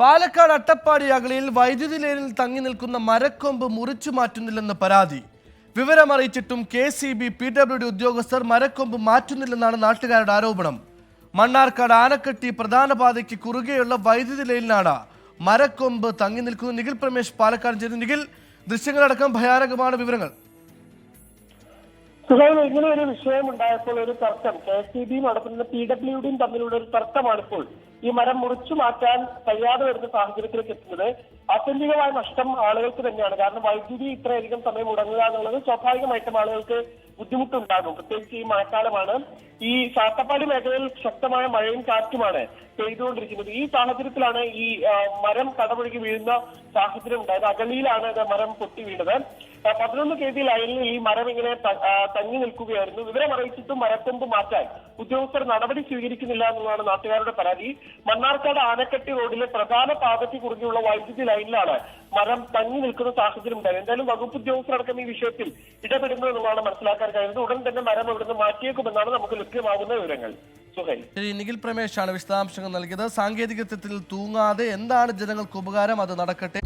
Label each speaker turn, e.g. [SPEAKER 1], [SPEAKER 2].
[SPEAKER 1] പാലക്കാട് അട്ടപ്പാടി അഗളിയിൽ വൈദ്യുതി ലൈനിൽ തങ്ങി നിൽക്കുന്ന മരക്കൊമ്പ് മുറിച്ചു മാറ്റുന്നില്ലെന്ന് പരാതി. വിവരമറിയിച്ചിട്ടും KCB PWD ഉദ്യോഗസ്ഥർ മരക്കൊമ്പ് മാറ്റുന്നില്ലെന്നാണ് നാട്ടുകാരുടെ ആരോപണം. മണ്ണാർക്കാട് ആനക്കട്ടി പ്രധാന പാതയ്ക്ക് കുറുകെയുള്ള വൈദ്യുതി ലൈനിലാണ് മരക്കൊമ്പ് തങ്ങി നിൽക്കുന്നത്. നിഖിൽ പ്രമേഷ് പാലക്കാട് ചെയ്ത്. നിഖിൽ, ദൃശ്യങ്ങളടക്കം ഭയാനകമാണ്. വിവരങ്ങൾ.
[SPEAKER 2] ഇങ്ങനെ ഒരു വിഷയം ഉണ്ടായപ്പോൾ ഒരു തർക്കം KCB നടത്തുന്ന PWDയും തമ്മിലുള്ള ഒരു തർക്കമാണിപ്പോൾ ഈ മരം മുറിച്ചു മാറ്റാൻ കഴിയാതെ വരുന്ന സാഹചര്യത്തിലേക്ക് എത്തുന്നത്. ആത്യന്തികമായ നഷ്ടം ആളുകൾക്ക് തന്നെയാണ്. കാരണം വൈദ്യുതി ഇത്രയധികം സമയം മുടങ്ങുക എന്നുള്ളത് സ്വാഭാവികമായിട്ടും ആളുകൾക്ക് ബുദ്ധിമുട്ടുണ്ടാകും. പ്രത്യേകിച്ച് ഈ മഴക്കാലമാണ്. ഈ അട്ടപ്പാടി മേഖലയിൽ ശക്തമായ മഴയും കാറ്റുമാണ് പെയ്തുകൊണ്ടിരിക്കുന്നത്. ഈ സാഹചര്യത്തിലാണ് ഈ മരം കടപുഴകി വീഴുന്ന സാഹചര്യം ഉണ്ടായത്. അഗളിയിലാണ് മരം പൊട്ടി വീണത്. 11 kV ലൈനിൽ ഈ മരം ഇങ്ങനെ തങ്ങി നിൽക്കുകയായിരുന്നു. വിവരം അറിയിച്ചിട്ടും മരക്കൊമ്പ് മാറ്റാൻ ഉദ്യോഗസ്ഥർ നടപടി സ്വീകരിക്കുന്നില്ല എന്നുള്ളതാണ് നാട്ടുകാരുടെ പരാതി. മണ്ണാർക്കാട് ആനക്കട്ടി റോഡിലെ പ്രധാന പാതയ്ക്ക് കുറുകെയുള്ള വൈദ്യുതി ലൈനിലാണ് മരം തങ്ങി നിൽക്കുന്ന സാഹചര്യം ഉണ്ടായത്. എന്തായാലും വകുപ്പ് ഉദ്യോഗസ്ഥരടക്കം ഈ വിഷയത്തിൽ ഇടപെടുന്നു എന്നുള്ളതാണ് മനസ്സിലാക്കാൻ കഴിയുന്നത്. ഉടൻ തന്നെ മരം ഇവിടുന്ന് മാറ്റിയേക്കുമെന്നാണ് നമുക്ക് ലഭ്യമാകുന്ന വിവരങ്ങൾ.
[SPEAKER 1] നിഖിൽ പ്രമേഷാണ് വിശദാംശങ്ങൾ നൽകിയത്. സാങ്കേതികത്വത്തിൽ തൂങ്ങാതെ എന്താണ് ജനങ്ങൾക്ക് ഉപകാരം അത് നടക്കട്ടെ.